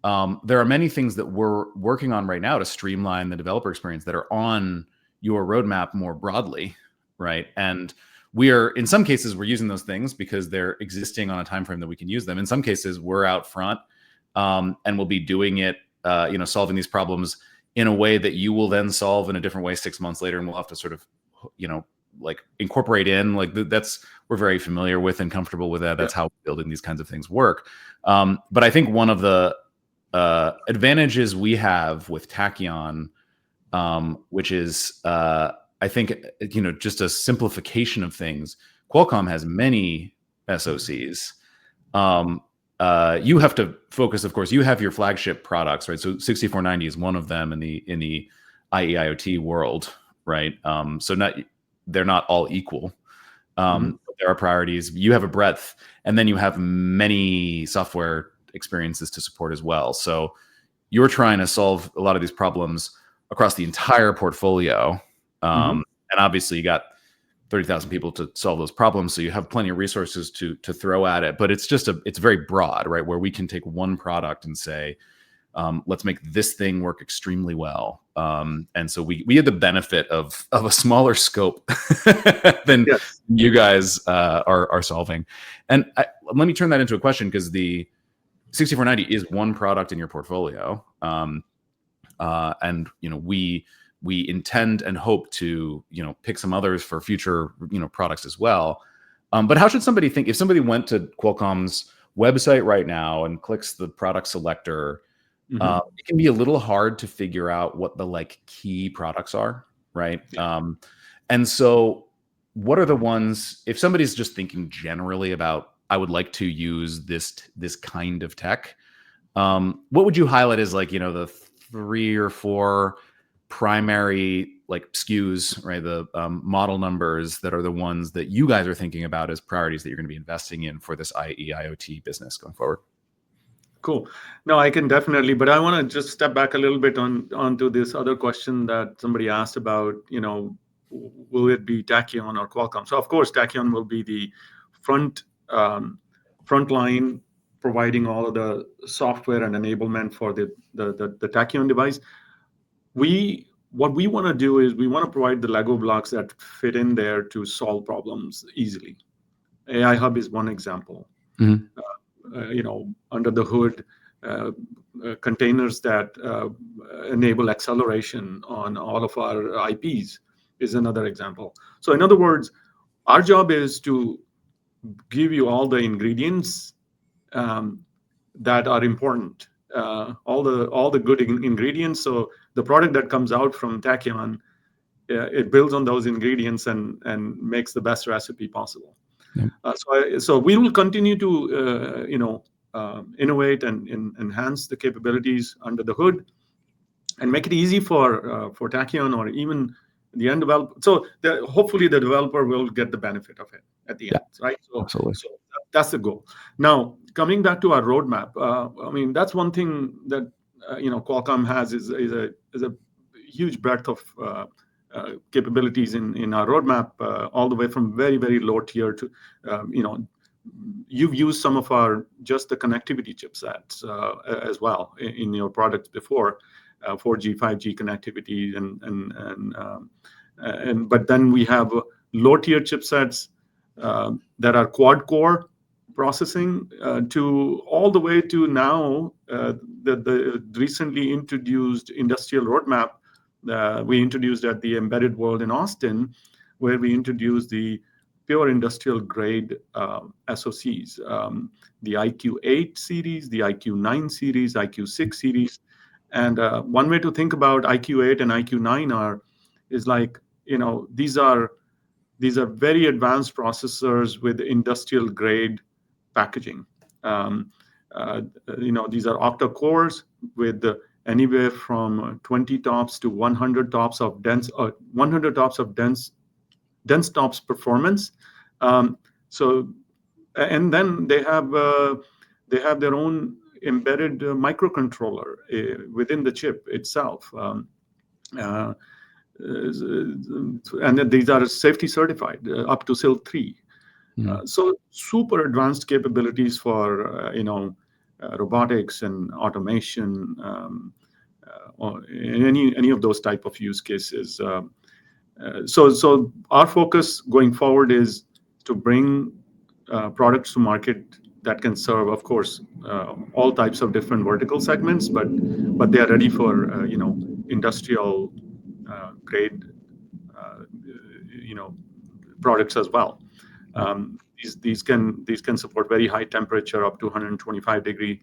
there are many things that we're working on right now to streamline the developer experience that are on your roadmap more broadly, right? And in some cases, we're using those things because they're existing on a time frame that we can use them. In some cases, we're out front, and we'll be doing it, solving these problems in a way that you will then solve in a different way 6 months later, and we'll have to sort of, like incorporate in, like we're very familiar with and comfortable with that. That's how building these kinds of things work. But I think one of the advantages we have with Tachyon, which is, I think, just a simplification of things. Qualcomm has many SoCs. You have to focus, of course. You have your flagship products, right? So 6490 is one of them in the IE/IoT world, right? So they're not all equal. There are priorities. You have a breadth, and then you have many software experiences to support as well. So you're trying to solve a lot of these problems across the entire portfolio. And obviously you got 30,000 people to solve those problems. So you have plenty of resources to throw at it, but it's very broad, right? Where we can take one product and say, let's make this thing work extremely well. And so we had the benefit of a smaller scope than you guys are solving. And let me turn that into a question, because the 6490 is one product in your portfolio. And we intend and hope to, pick some others for future, products as well. But how should somebody think, if somebody went to Qualcomm's website right now and clicks the product selector, it can be a little hard to figure out what the key products are, right? And so what are the ones, if somebody's just thinking generally about, I would like to use this kind of tech, what would you highlight as the 3 or 4 primary SKUs, right? The model numbers that are the ones that you guys are thinking about as priorities that you're going to be investing in for this IE/IoT business going forward? Cool. No, I can definitely, but I want to just step back a little bit onto this other question that somebody asked about, will it be Tachyon or Qualcomm? So of course, Tachyon will be the front line, providing all of the software and enablement for the Tachyon device. What we want to do is we want to provide the Lego blocks that fit in there to solve problems easily. AI Hub is one example. Under the hood, containers that enable acceleration on all of our IPs is another example. So in other words, our job is to give you all the ingredients that are important, all the good ingredients. So the product that comes out from Tachyon, it builds on those ingredients and makes the best recipe possible. So we will continue to innovate and enhance the capabilities under the hood, and make it easy for Tachyon or even the end developer. So hopefully the developer will get the benefit of it at the end, right? So, absolutely. So that's the goal. Now, coming back to our roadmap, I mean, that's one thing that Qualcomm has is a huge breadth of capabilities in our roadmap, all the way from very, very low tier to, you've used some of our just the connectivity chipsets as well in your products before, 4G, 5G connectivity, and but then we have low tier chipsets that are quad core processing to all the way to now the recently introduced industrial roadmap. We introduced at the Embedded World in Austin, where we introduced the pure industrial grade SoCs, the IQ8 series, the IQ9 series, IQ6 series. And one way to think about IQ8 and IQ9 is these are very advanced processors with industrial grade packaging. These are octa cores with anywhere from 20 TOPS to 100 TOPS of dense TOPS performance. So, and then they have their own embedded microcontroller within the chip itself. And these are safety certified up to SIL 3. So super advanced capabilities for robotics and automation, or any of those type of use cases. So our focus going forward is to bring products to market that can serve, of course, all types of different vertical segments, but they are ready for industrial grade products as well. These can support very high temperature, up to 125-degree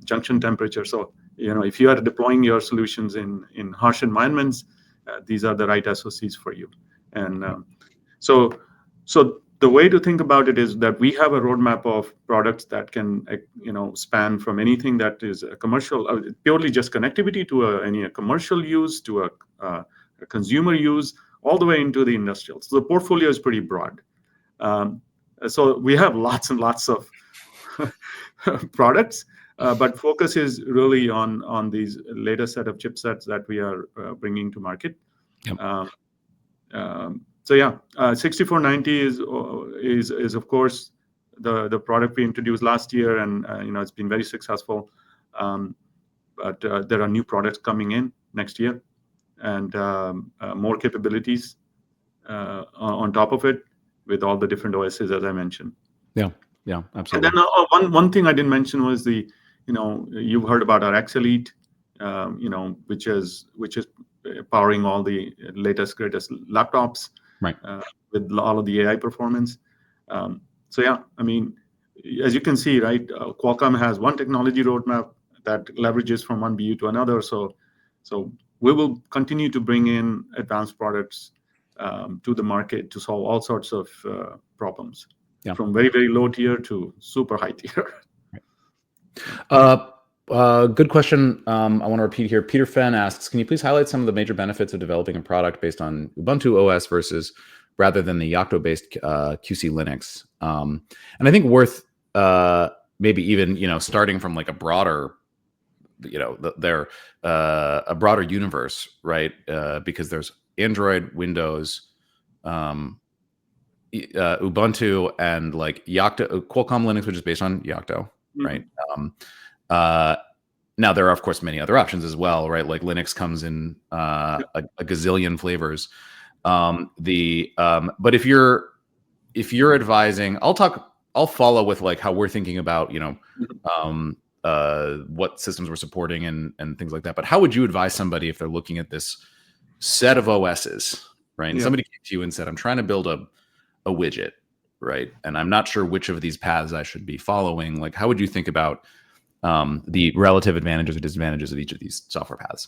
junction temperature. So if you are deploying your solutions in harsh environments, these are the right SoCs for you. And so the way to think about it is that we have a roadmap of products that can span from anything that is a commercial, purely just connectivity, to any commercial use, to a consumer use, all the way into the industrial. So the portfolio is pretty broad. So we have lots and lots of products, but focus is really on these latest set of chipsets that we are bringing to market. Yep. So yeah, 6490 is of course the product we introduced last year, and it's been very successful. But there are new products coming in next year, and more capabilities on top of it, with all the different OSs, as I mentioned. Yeah, absolutely. And then one thing I didn't mention was you've heard about our X Elite, which is powering all the latest greatest laptops, right, with all of the AI performance. So yeah, I mean, as you can see, right, Qualcomm has one technology roadmap that leverages from one BU to another. So we will continue to bring in advanced products to the market to solve all sorts of problems, from very, very low tier to super high tier. Good question. I want to repeat here. Peter Fenn asks, can you please highlight some of the major benefits of developing a product based on Ubuntu OS rather than the Yocto-based QC Linux? And I think worth maybe even starting from like a broader, a broader universe, right? Because there's Android, Windows, Ubuntu, and like Yocto, Qualcomm Linux, which is based on Yocto, right? Now there are of course many other options as well, right? Like Linux comes in a gazillion flavors. But if you're advising, I'll follow with like how we're thinking about what systems we're supporting and things like that. But how would you advise somebody if they're looking at this set of OSs, right? And somebody came to you and said, I'm trying to build a widget, right? And I'm not sure which of these paths I should be following. Like, how would you think about the relative advantages or disadvantages of each of these software paths?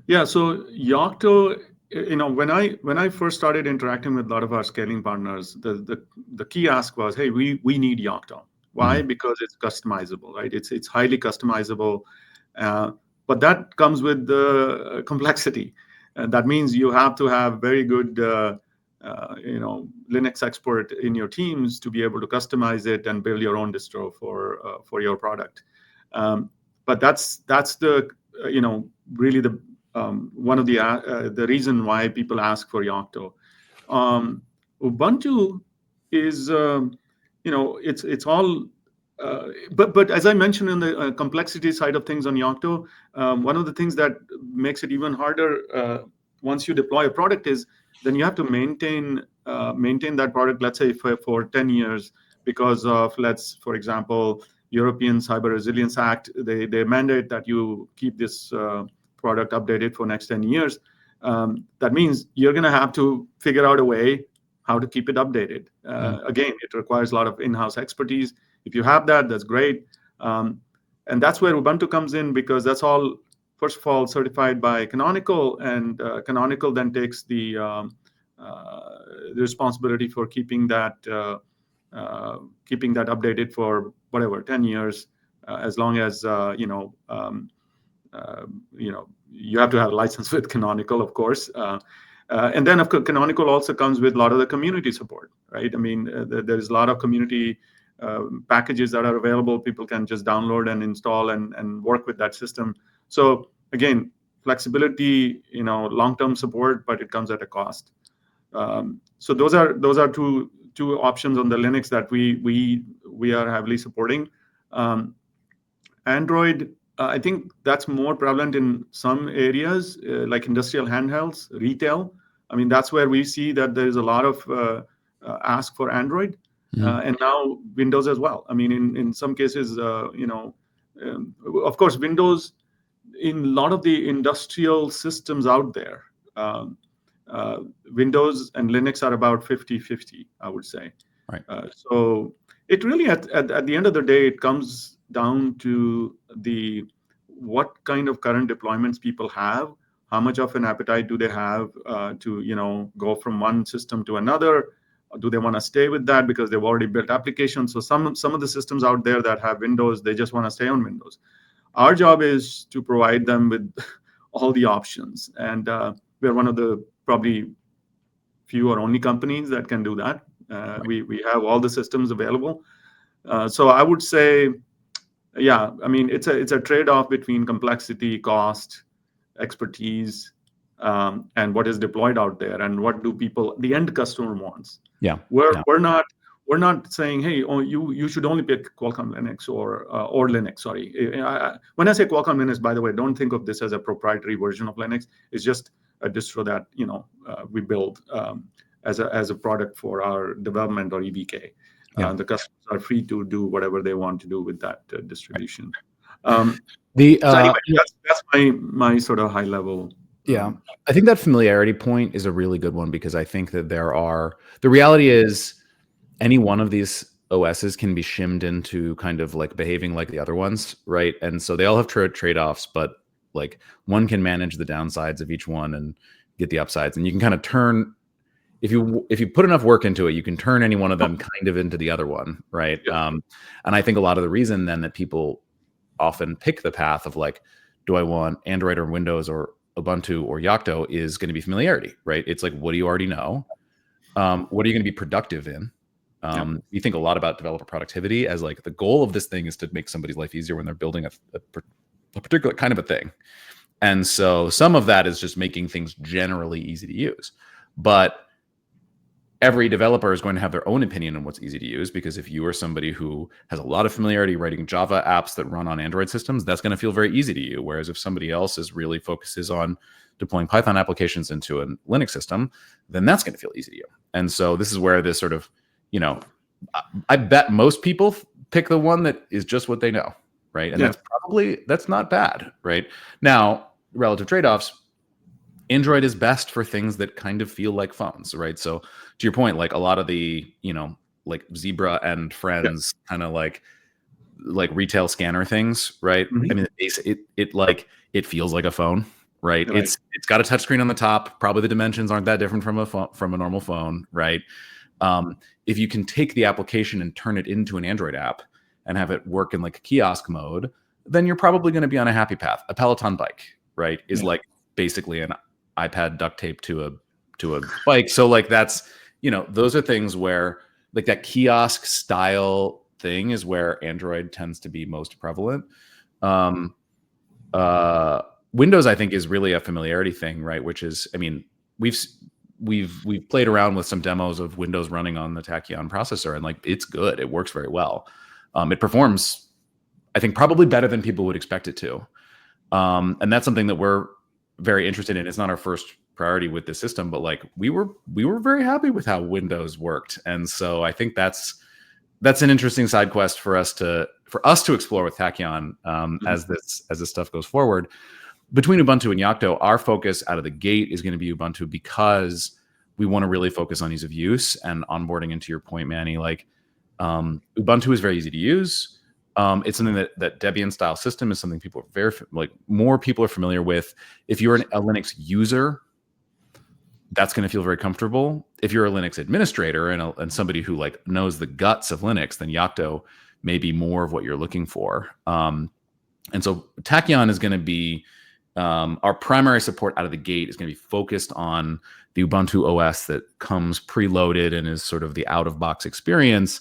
Yeah, so Yocto, when I first started interacting with a lot of our scaling partners, the key ask was, hey, we need Yocto. Why? Because it's customizable, right? It's highly customizable, but that comes with the complexity. And that means you have to have very good Linux expert in your teams to be able to customize it and build your own distro for your product. But that's the really the one of the reason why people ask for Yocto. Ubuntu is it's all. But as I mentioned in the complexity side of things on Yocto, one of the things that makes it even harder once you deploy a product is then you have to maintain that product, let's say for 10 years, because of, for example, European Cyber Resilience Act. They mandate that you keep this product updated for next 10 years. That means you're going to have to figure out a way how to keep it updated. Again, it requires a lot of in-house expertise. If you have that, that's great. And that's where Ubuntu comes in, because that's all, first of all, certified by Canonical, and Canonical then takes the responsibility for keeping that updated for whatever 10 years, as long as you have to have a license with Canonical, of course. And then, of course, Canonical also comes with a lot of the community support, right? I mean, there's a lot of community packages that are available. People can just download and install and work with that system. So again, flexibility, long-term support, but it comes at a cost. So those are two options on the Linux that we are heavily supporting. Android, I think that's more prevalent in some areas, like industrial handhelds, retail. I mean, that's where we see that there is a lot of ask for Android, and now Windows as well. I mean, in some cases, of course, Windows in a lot of the industrial systems out there, Windows and Linux are about 50-50, I would say. Right. So it really, at the end of the day, it comes down to what kind of current deployments people have, how much of an appetite do they have to go from one system to another. Do they want to stay with that because they've already built applications? So some of the systems out there that have Windows, they just want to stay on Windows. Our job is to provide them with all the options, and we're one of the probably few or only companies that can do that. We have all the systems available. So I would say, yeah, I mean, it's a trade-off between complexity, cost, expertise, and what is deployed out there, and what do the end customer wants. Yeah. We're not saying, hey, you should only pick Qualcomm Linux or Linux. Sorry, when I say Qualcomm Linux, by the way, don't think of this as a proprietary version of Linux. It's just a distro that we build as a product for our development or EBK. Yeah. The customers are free to do whatever they want to do with that distribution. Right. So anyway, that's my sort of high level. Yeah, I think that familiarity point is a really good one, because I think that the reality is any one of these OSs can be shimmed into kind of like behaving like the other ones, right? And so they all have trade-offs, but like one can manage the downsides of each one and get the upsides. And you can kind of turn, if you put enough work into it, you can turn any one of them kind of into the other one, right? Yeah. And I think a lot of the reason then that people often pick the path of like, do I want Android or Windows or Ubuntu or Yocto, is going to be familiarity, right? It's like, what do you already know? What are you going to be productive in? You think a lot about developer productivity as like the goal of this thing is to make somebody's life easier when they're building a particular kind of a thing. And so some of that is just making things generally easy to use. But every developer is going to have their own opinion on what's easy to use, because if you are somebody who has a lot of familiarity writing Java apps that run on Android systems, that's going to feel very easy to you. Whereas if somebody else really focuses on deploying Python applications into a Linux system, then that's going to feel easy to you. And so this is where this sort of, I bet most people pick the one that is just what they know, right? And that's not bad, right? Now, relative trade-offs, Android is best for things that kind of feel like phones, right? So to your point, like a lot of the, like Zebra and Friends kind of like retail scanner things, right? Mm-hmm. I mean, it feels like a phone, right? It's got a touchscreen on the top. Probably the dimensions aren't that different from a normal phone, right? If you can take the application and turn it into an Android app and have it work in like a kiosk mode, then you're probably going to be on a happy path. A Peloton bike, right, is like basically an iPad duct tape to a bike. So like that's, those are things where like that kiosk style thing is where Android tends to be most prevalent. Windows, I think, is really a familiarity thing, right? Which is, I mean, we've played around with some demos of Windows running on the Tachyon processor, and like it's good. It works very well. It performs, I think, probably better than people would expect it to. And that's something that we're very interested in. It's not our first priority with the system, but like we were very happy with how Windows worked. And so I think that's an interesting side quest for us to explore with Tachyon as this stuff goes forward. Between Ubuntu and Yocto, our focus out of the gate is going to be Ubuntu, because we want to really focus on ease of use and onboarding. Into your point, Manny, like Ubuntu is very easy to use. It's something that Debian style system is something people are more people are familiar with. If you're a Linux user, that's going to feel very comfortable. If you're a Linux administrator and somebody who like knows the guts of Linux, then Yocto may be more of what you're looking for. And so Tachyon is going to be our primary support out of the gate is going to be focused on the Ubuntu OS that comes preloaded and is sort of the out-of-box experience.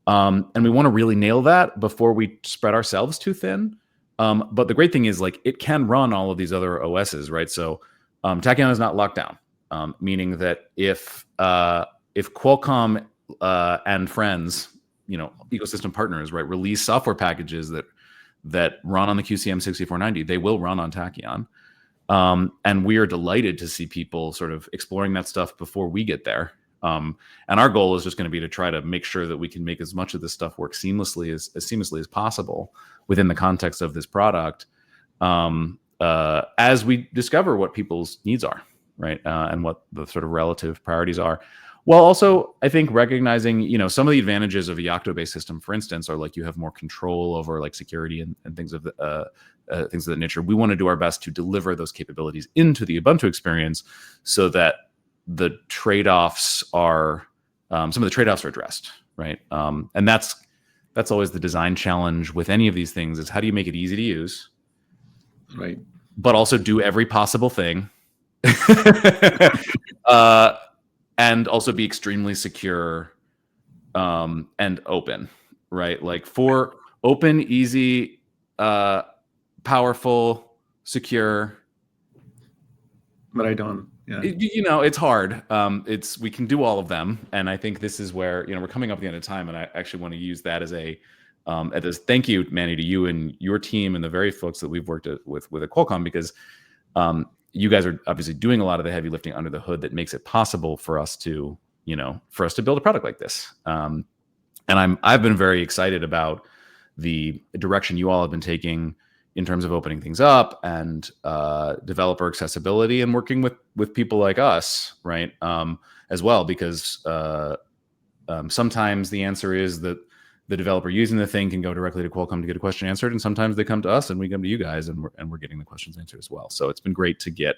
And we want to really nail that before we spread ourselves too thin. But the great thing is, like, it can run all of these other OSs, right? So Tachyon is not locked down, meaning that if Qualcomm and friends, ecosystem partners, right, release software packages that run on the QCM6490, they will run on Tachyon. And we are delighted to see people sort of exploring that stuff before we get there. And our goal is just going to be to try to make sure that we can make as much of this stuff work seamlessly as possible within the context of this product, as we discover what people's needs are, right, and what the sort of relative priorities are. While also, I think, recognizing, some of the advantages of a Yocto-based system, for instance, are like you have more control over like security and things of that nature. We want to do our best to deliver those capabilities into the Ubuntu experience so that the trade-offs are some of the trade-offs are addressed, right? And that's always the design challenge with any of these things: is how do you make it easy to use, right, but also do every possible thing. And also be extremely secure and open, right? Like, for open, easy, powerful, secure. Right on. Yeah. It's hard. We can do all of them, and I think this is where we're coming up at the end of time, and I actually want to use that as a thank you, Manny, to you and your team and the very folks that we've worked with at Qualcomm, because you guys are obviously doing a lot of the heavy lifting under the hood that makes it possible for us to build a product like this. And I've been very excited about the direction you all have been taking in terms of opening things up and developer accessibility, and working with people like us, right, as well, because sometimes the answer is that the developer using the thing can go directly to Qualcomm to get a question answered, and sometimes they come to us and we come to you guys and we're getting the questions answered as well. So it's been great to get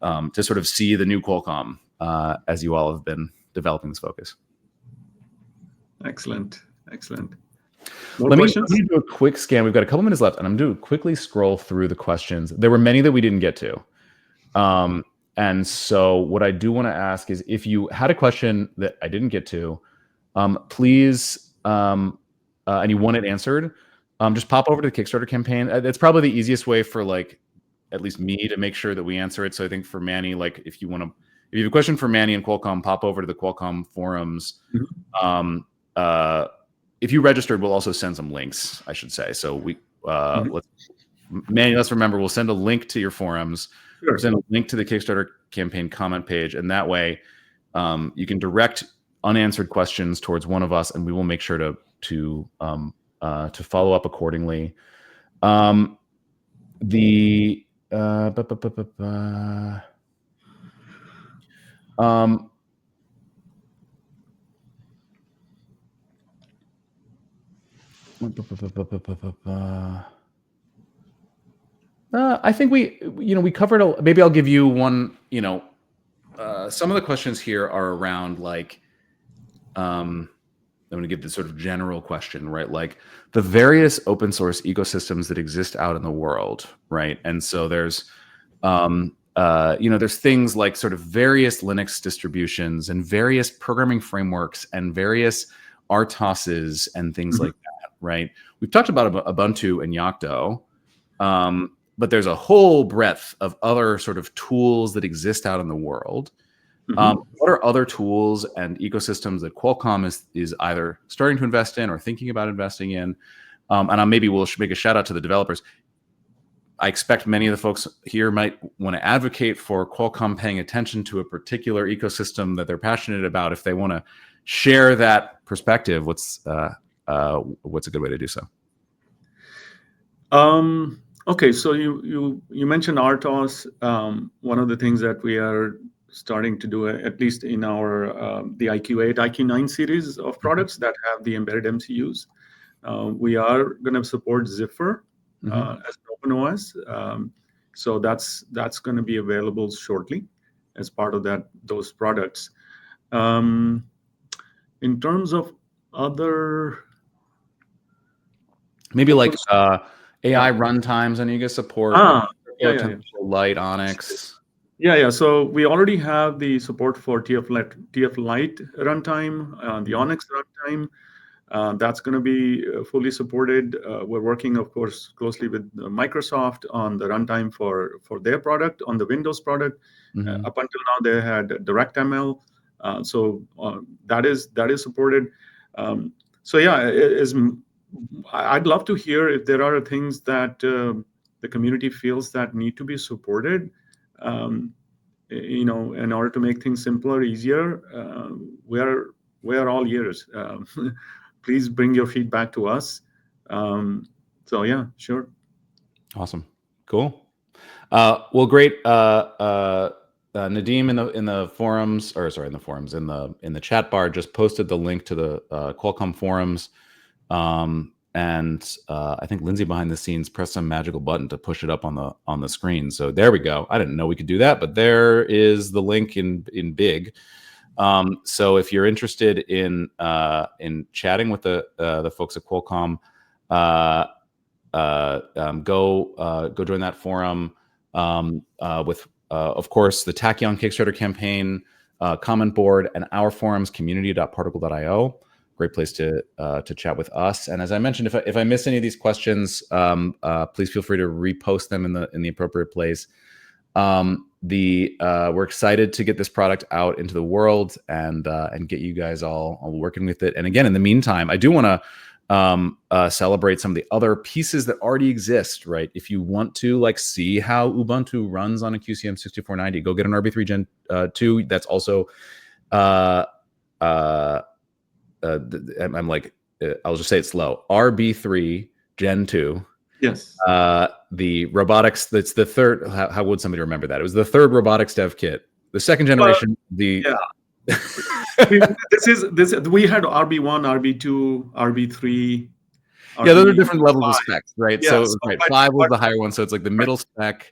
to sort of see the new Qualcomm as you all have been developing this focus. Excellent. Let me do a quick scan. We've got a couple minutes left, and I'm going to quickly scroll through the questions. There were many that we didn't get to. And so what I do want to ask is, if you had a question that I didn't get to, please, and you want it answered, just pop over to the Kickstarter campaign. That's probably the easiest way for, like, at least me to make sure that we answer it. So I think for Manny, like, if you have a question for Manny and Qualcomm, pop over to the Qualcomm forums. Mm-hmm. If you registered, we'll also send some links, I should say. So Manny, let's remember, we'll send a link to your forums. Sure. We'll send a link to the Kickstarter campaign comment page, and that way you can direct unanswered questions towards one of us, and we will make sure to follow up accordingly. I think we covered maybe I'll give you one. Some of the questions here are around, like, I'm going to give the sort of general question, right? Like, the various open source ecosystems that exist out in the world, right? And so there's there's things like sort of various Linux distributions and various programming frameworks and various RTOSes and things mm-hmm. like that, right? We've talked about Ubuntu and Yocto, but there's a whole breadth of other sort of tools that exist out in the world. Mm-hmm. What are other tools and ecosystems that Qualcomm is either starting to invest in or thinking about investing in? And maybe we'll make a shout out to the developers. I expect many of the folks here might want to advocate for Qualcomm paying attention to a particular ecosystem that they're passionate about. If they want to share that perspective, what's a good way to do so? Okay, so you mentioned RTOS. One of the things that we are starting to do, at least in our the IQ8, IQ9 series of products that have the embedded MCUs, we are going to support Zephyr as an open OS. So that's going to be available shortly as part of those products. In terms of other, maybe like AI runtimes, and you guys support Yeah. Light, Onyx. Yeah. So we already have the support for TF Lite runtime, the Onyx runtime. That's going to be fully supported. We're working, of course, closely with Microsoft on the runtime for their product, on the Windows product. Up until now, they had DirectML, so that is supported. So yeah, I'd love to hear if there are things that the community feels that need to be supported. In order to make things simpler, easier, we're all ears. Please bring your feedback to us. So yeah, sure. Awesome. Cool. Well, great. Nadeem in the forums, or sorry, in the chat bar, just posted the link to the Qualcomm forums. And I think Lindsay behind the scenes pressed some magical button to push it up on the screen. So there we go. I didn't know we could do that, but there is the link in big. So if you're interested in chatting with the folks at Qualcomm, go join that forum with of course the Tachyon Kickstarter campaign comment board and our forums, community.particle.io. Great place to chat with us. And as I mentioned, if I miss any of these questions, please feel free to repost them in the appropriate place. We're excited to get this product out into the world and get you guys all working with it. And again, in the meantime, I do want to celebrate some of the other pieces that already exist, right? If you want to see how Ubuntu runs on a QCM6490, go get an RB3 Gen 2. That's also I'll just say it slow. RB3 Gen 2. Yes. The robotics, that's the third. How would somebody remember that? It was the third robotics dev kit. The second generation, we had RB1, RB2, RB3. Yeah, those are different levels of specs, right? Yeah, so right, 5 was the higher one, so it's like the middle spec,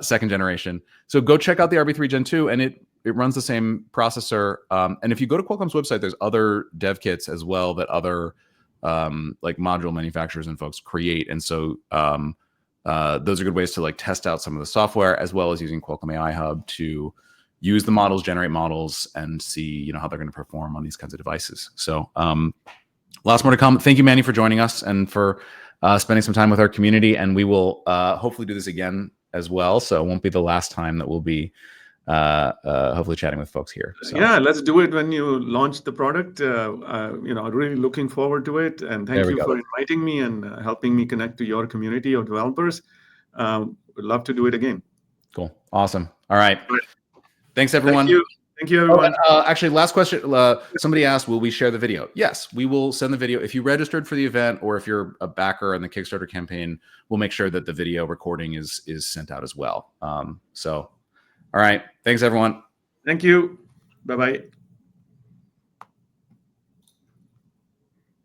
second generation. So go check out the RB3 Gen 2, and it runs the same processor. And if you go to Qualcomm's website, there's other dev kits as well that other module manufacturers and folks create. And so those are good ways to test out some of the software, as well as using Qualcomm AI Hub to use the models, generate models, and see how they're going to perform on these kinds of devices. So lots more to come. Thank you, Manny, for joining us and for spending some time with our community. And we will hopefully do this again as well. So it won't be the last time that we'll be hopefully chatting with folks here. So. Yeah, let's do it when you launch the product. Really looking forward to it. And thank you for inviting me and helping me connect to your community of developers. Would love to do it again. Cool. Awesome. All right. Thanks, everyone. Thank you, everyone. Actually, last question. Somebody asked, will we share the video? Yes, we will send the video. If you registered for the event or if you're a backer in the Kickstarter campaign, we'll make sure that the video recording is sent out as well. All right. Thanks, everyone. Thank you. Bye-bye.